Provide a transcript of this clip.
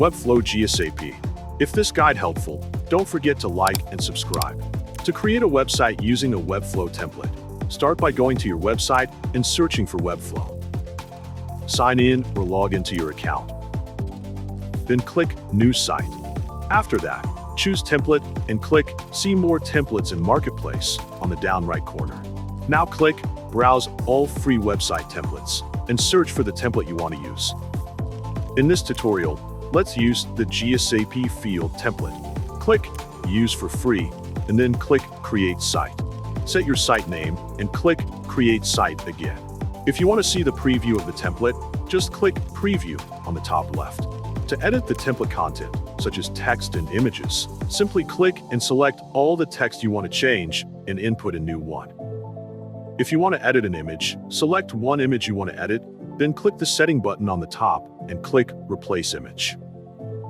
Webflow GSAP. If this guide helpful, don't forget to like and subscribe. To create a website using a Webflow template, start by going to your website and searching for Webflow. Sign in or log into your account. Then click New Site. After that, choose Template and click See More Templates in Marketplace on the down right corner. Now click Browse all free website templates and search for the template you want to use. In this tutorial, let's use the GSAP field template. Click Use for free and then click Create Site. Set your site name and click Create Site again. If you want to see the preview of the template, just click Preview on the top left. To edit the template content, such as text and images, simply click and select all the text you want to change and input a new one. If you want to edit an image, select one image you want to edit, then click the Setting button on the top and click Replace Image.